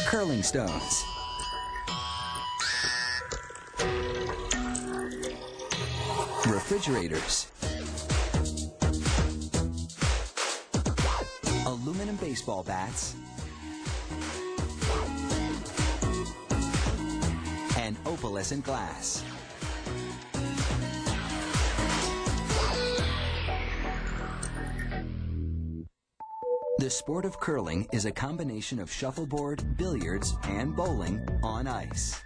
Curling stones. Refrigerators. Aluminum baseball bats. And opalescent glass. The sport of curling is a combination of shuffleboard, billiards, and bowling on ice.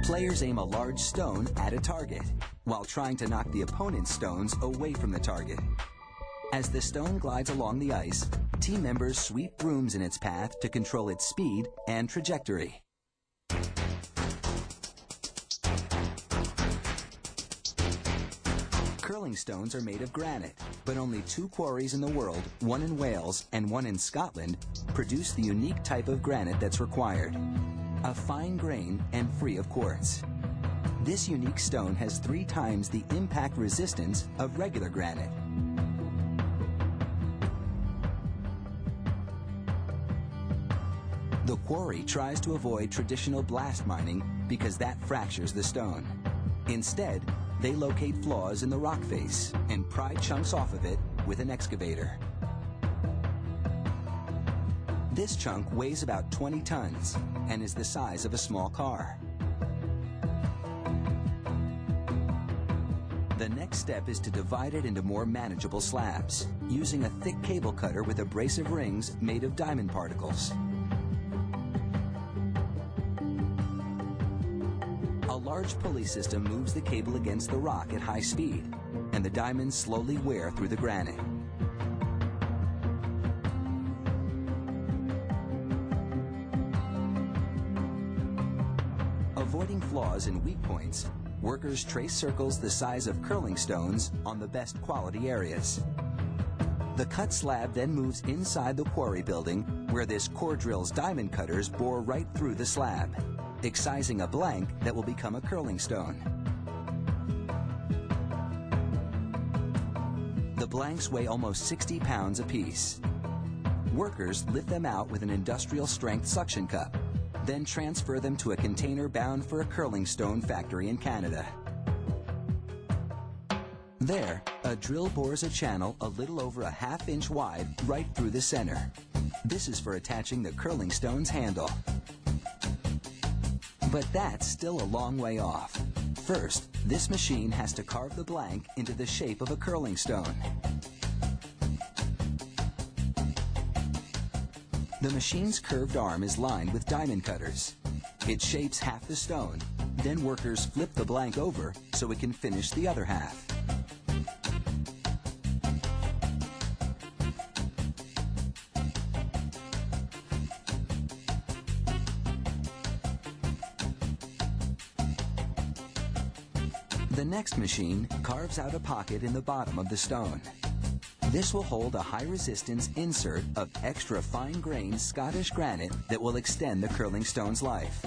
Players aim a large stone at a target, while trying to knock the opponent's stones away from the target. As the stone glides along the ice, team members sweep brooms in its path to control its speed and trajectory. Curling stones are made of granite, but only 2 quarries in the world, one in Wales and one in Scotland, produce the unique type of granite that's required. A fine grain and free of quartz. This unique stone has 3 times the impact resistance of regular granite. The quarry tries to avoid traditional blast mining because that fractures the stone. Instead, they locate flaws in the rock face and pry chunks off of it with an excavator. This chunk weighs about 20 tons and is the size of a small car. The next step is to divide it into more manageable slabs, using a thick cable cutter with abrasive rings made of diamond particles. A large pulley system moves the cable against the rock at high speed, and the diamonds slowly wear through the granite. Avoiding flaws and weak points, workers trace circles the size of curling stones on the best quality areas. The cut slab then moves inside the quarry building, where this core drill's diamond cutters bore right through the slab, excising a blank that will become a curling stone. The blanks weigh almost 60 pounds apiece. Workers lift them out with an industrial-strength suction cup, then transfer them to a container bound for a curling stone factory in Canada. There, a drill bores a channel a little over a ½ inch wide right through the center. This is for attaching the curling stone's handle. But that's still a long way off. First, this machine has to carve the blank into the shape of a curling stone. The machine's curved arm is lined with diamond cutters. It shapes half the stone, then workers flip the blank over so it can finish the other half. The next machine carves out a pocket in the bottom of the stone. This will hold a high-resistance insert of extra fine-grained Scottish granite that will extend the curling stone's life.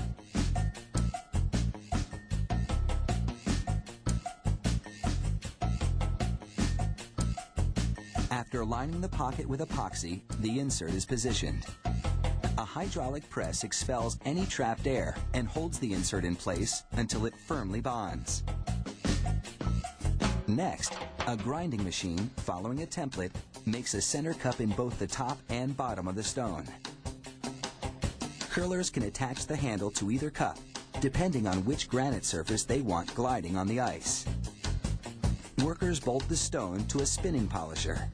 After lining the pocket with epoxy, the insert is positioned. A hydraulic press expels any trapped air and holds the insert in place until it firmly bonds. Next, a grinding machine, following a template, makes a center cup in both the top and bottom of the stone. Curlers can attach the handle to either cup, depending on which granite surface they want gliding on the ice. Workers bolt the stone to a spinning polisher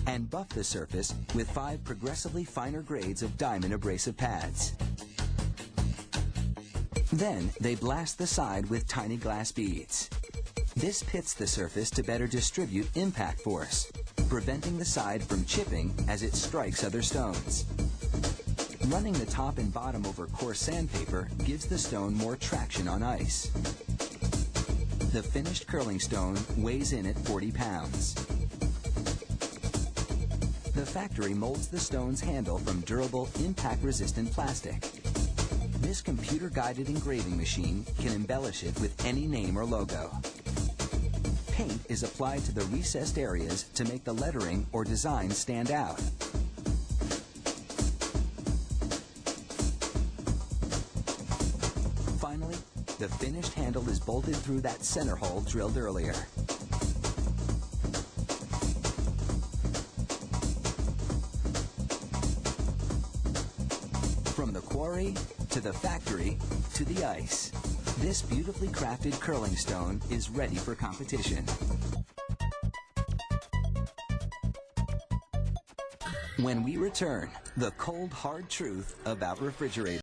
and buff the surface with 5 progressively finer grades of diamond abrasive pads. Then they blast the side with tiny glass beads. This pits the surface to better distribute impact force, preventing the side from chipping as it strikes other stones. Running the top and bottom over coarse sandpaper gives the stone more traction on ice. The finished curling stone weighs in at 40 pounds. The factory molds the stone's handle from durable, impact-resistant plastic. This computer-guided engraving machine can embellish it with any name or logo. Paint is applied to the recessed areas to make the lettering or design stand out. The finished handle is bolted through that center hole drilled earlier. From the quarry, to the factory, to the ice, this beautifully crafted curling stone is ready for competition. When we return, the cold, hard truth about refrigerators.